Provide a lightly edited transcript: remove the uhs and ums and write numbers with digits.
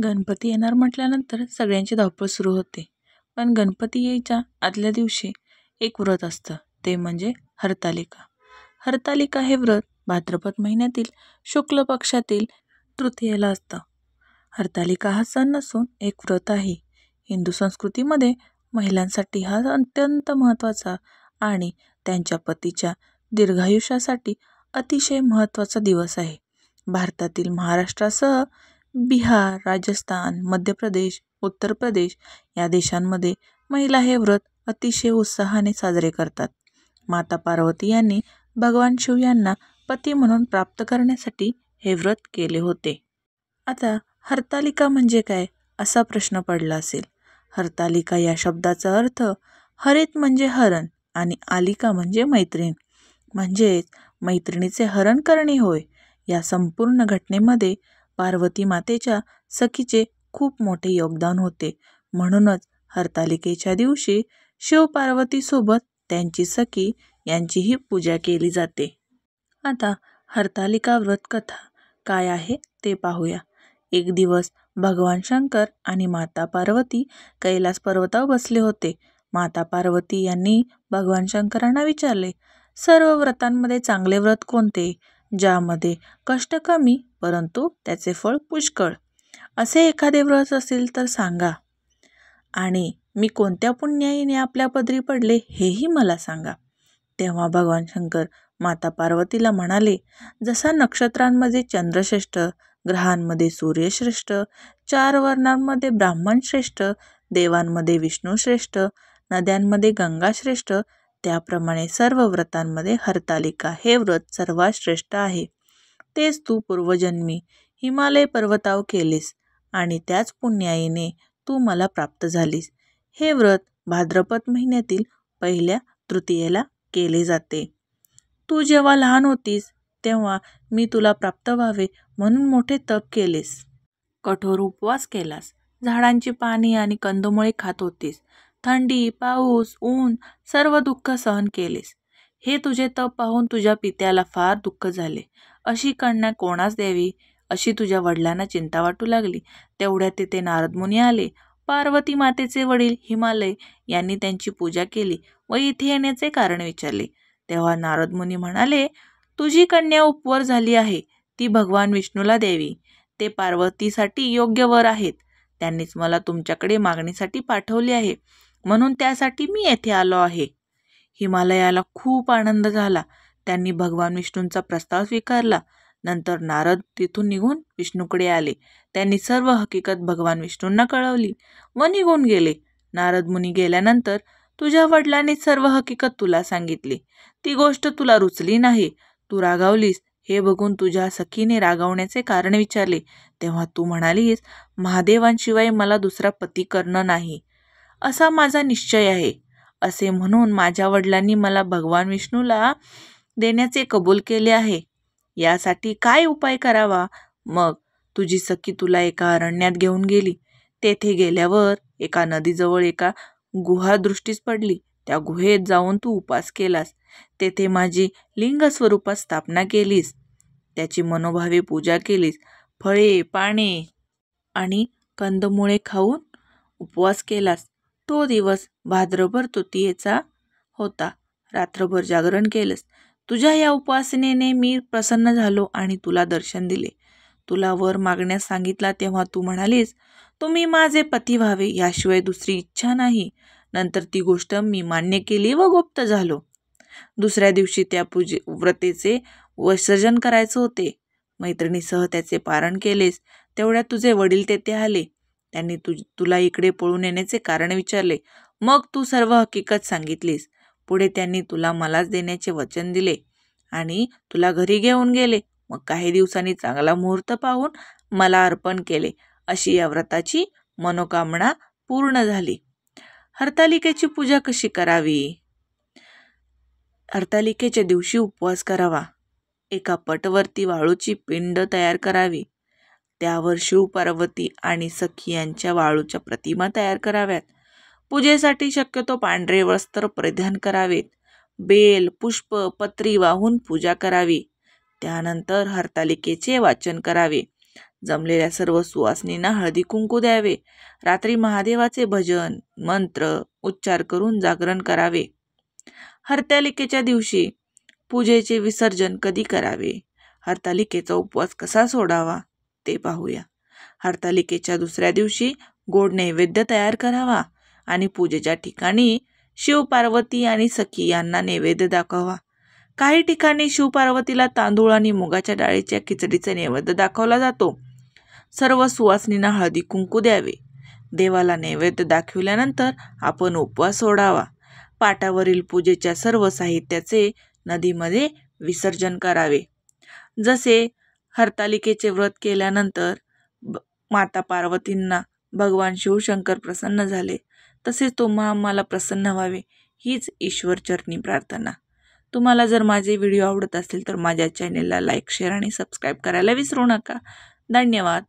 गणपती येणार म्हटल्यानंतर सगळ्यांची धावपळ सुरू होते. पण गणपती यायच्या आदल्या दिवशी एक व्रत असतं, ते म्हणजे हरतालिका. हरतालिका हे व्रत भाद्रपद महिन्यातील शुक्ल पक्षातील तृतीयेला असतं. हरतालिका हा सण नसून एक व्रत आहे. हिंदू संस्कृतीमध्ये महिलांसाठी हा अत्यंत महत्त्वाचा आणि त्यांच्या पतीच्या दीर्घायुष्यासाठी अतिशय महत्त्वाचा दिवस आहे. भारतातील महाराष्ट्रासह बिहार, राजस्थान, मध्य प्रदेश, उत्तर प्रदेश या देशांमध्ये महिला हे व्रत अतिशय उत्साहाने साजरे करतात. माता पार्वती यांनी भगवान शिव यांना पती म्हणून प्राप्त करण्यासाठी हे व्रत केले होते. आता हरतालिका म्हणजे काय असा प्रश्न पडला असेल. हरतालिका या शब्दाचा अर्थ हरित म्हणजे हरण आणि आलिका म्हणजे मैत्रीण, म्हणजेच मैत्रिणीचे हरण करणे होय. या संपूर्ण घटनेमध्ये पार्वती मातेच्या सखीचे खूप मोठे योगदान होते. म्हणूनच हरतालिकेच्या दिवशी शिव पार्वतीसोबत त्यांची सखी यांचीही पूजा केली जाते. आता हरतालिका व्रत कथा काय आहे ते पाहूया. एक दिवस भगवान शंकर आणि माता पार्वती कैलास पर्वतावर बसले होते. माता पार्वती यांनी भगवान शंकरांना विचारले, सर्व व्रतांमध्ये चांगले व्रत कोणते, ज्यामध्ये कष्ट कमी परंतु त्याचे फळ पुष्कळ? असे एखादे व्रत असेल तर सांगा, आणि मी कोणत्या पुण्याईने आपल्या पदरी पडले हेही मला सांगा. तेव्हा भगवान शंकर माता पार्वतीला म्हणाले, जसा नक्षत्रांमध्ये चंद्रश्रेष्ठ, ग्रहांमध्ये सूर्यश्रेष्ठ, 4 वर्णांमध्ये ब्राह्मण श्रेष्ठ, देवांमध्ये विष्णू श्रेष्ठ, नद्यांमध्ये गंगा श्रेष्ठ, त्याप्रमाणे सर्व व्रतांमध्ये हरतालिका हे व्रत सर्वात श्रेष्ठ आहे. तेच तू पूर्वजन्मी हिमालय पर्वतावर केलेस आणि त्याच पुण्याईने तू मला प्राप्त झालीस. हे व्रत भाद्रपद महिन्यातील पहिल्या तृतीयेला केले जाते. तू जेव्हा लहान होतीस तेव्हा मी तुला प्राप्त व्हावे म्हणून मोठे तप केलेस, कठोर उपवास केलास, झाडांची पाने आणि कंदमुळे खात होतीस, थंडी, पाऊस, ऊन सर्व दुःख सहन केलेस. हे तुझे तप पाहून तुझ्या पित्याला फार दुःख झाले. अशी कन्या कोणास द्यावी अशी तुझ्या वडिलांना चिंता वाटू लागली. तेवढ्यात तिथे नारद मुनी आले. पार्वती मातेचे वडील हिमालय यांनी त्यांची पूजा केली व इथे येण्याचे कारण विचारले. तेव्हा नारद मुनी म्हणाले, तुझी कन्या उपवर झाली आहे, ती भगवान विष्णूला द्यावी. ते पार्वतीसाठी योग्य वर आहेत. त्यांनीच मला तुमच्याकडे मागणीसाठी पाठवले आहे, म्हणून त्यासाठी मी येथे आलो आहे. हिमालयाला खूप आनंद झाला. त्यांनी भगवान विष्णूंचा प्रस्ताव स्वीकारला. नंतर नारद तिथून निघून विष्णूकडे आले. त्यांनी सर्व हकीकत भगवान विष्णूंना कळवली व निघून गेले. नारद मुनी गेल्यानंतर तुझ्या वडिलांनी सर्व हकीकत तुला सांगितली. ती गोष्ट तुला रुचली नाही, तू रागावलीस. हे बघून तुझ्या सखीने रागावण्याचे कारण विचारले. तेव्हा तू म्हणालीस, महादेवांशिवाय मला दुसरा पती करणं नाही असा माझा निश्चय आहे. असे म्हणून माझ्या वडिलांनी मला भगवान विष्णूला देण्याचे कबूल केले आहे. यासाठी काय उपाय करावा? मग तुझी सखी तुला एका अरण्यात घेऊन गेली. तेथे गेल्यावर एका नदीजवळ एका गुहा दृष्टीस पडली. त्या गुहेत जाऊन तू उपास केलास. तेथे माझी लिंग स्वरूपात स्थापना केलीस. त्याची मनोभावे पूजा केलीस. फळे, पाने आणि कंदमुळे खाऊन उपवास केलास. तो दिवस भाद्रपद तृतीयेचा होता. रात्रभर जागरण केलंस. तुझ्या या उपासनेने मी प्रसन्न झालो आणि तुला दर्शन दिले. तुला वर मागण्यास सांगितला तेव्हा तू म्हणालीस, तुम्ही माझे पती व्हावे याशिवाय दुसरी इच्छा नाही. नंतर ती गोष्ट मी मान्य केली व गुप्त झालो. दुसऱ्या दिवशी त्या व्रतेचे विसर्जन करायचे होते. मैत्रिणीसह त्याचे पारण केलेस. तेवढ्यात तुझे वडील तेथे आले. त्यांनी तुला इकडे पळून येण्याचे कारण विचारले. मग तू सर्व हकीकत सांगितलीस. पुढे त्यांनी तुला मलाच देण्याचे वचन दिले आणि तुला घरी घेऊन गेले. मग काही दिवसांनी चांगला मुहूर्त पाहून मला अर्पण केले. अशी या व्रताची मनोकामना पूर्ण झाली. हरतालिकेची पूजा कशी करावी? हरतालिकेच्या दिवशी उपवास करावा. एका पटवरती वाळूची पिंड तयार करावी. त्यावर शिव, पार्वती आणि सखी यांच्या वाळूच्या प्रतिमा तयार कराव्यात. पूजेसाठी शक्यतो पांढरे वस्त्र परिधान करावेत. बेल, पुष्प, पत्री वाहून पूजा करावी. त्यानंतर हरतालिकेचे वाचन करावे. जमलेल्या सर्व सुवासिनींना हळदी कुंकू द्यावे. रात्री महादेवाचे भजन मंत्र उच्चार करून जागरण करावे. हरतालिकेच्या दिवशी पूजेचे विसर्जन कधी करावे? हरतालिकेचा उपवास कसा सोडावा ते पाहूया. हरतालिकेच्या दुसऱ्या दिवशी गोड नैवेद्य तयार करावा आणि पूजेच्या ठिकाणी शिव पार्वती आणि सखी यांना नैवेद्य दाखवा. काही ठिकाणी शिव पार्वतीला तांदूळ आणि मुगाच्या डाळीच्या खिचडीचा नैवेद्य दाखवला जातो. सर्व सुवासिनींना हळदी कुंकू द्यावे. देवाला नैवेद्य दाखविल्यानंतर आपण उपवास सोडावा. पाटावरील पूजेच्या सर्व साहित्याचे नदीमध्ये विसर्जन करावे. जसे हरतालिकेचे व्रत केल्यानंतर माता पार्वतींना भगवान शिवशंकर प्रसन्न झाले, तसेच तुम्हा आम्हाला प्रसन्न व्हावे हीच ईश्वरचरणी प्रार्थना. तुम्हाला जर माझे व्हिडिओ आवडत असतील तर माझ्या चॅनेलला लाईक शेअर आणि सबस्क्राईब करायला विसरू नका. धन्यवाद.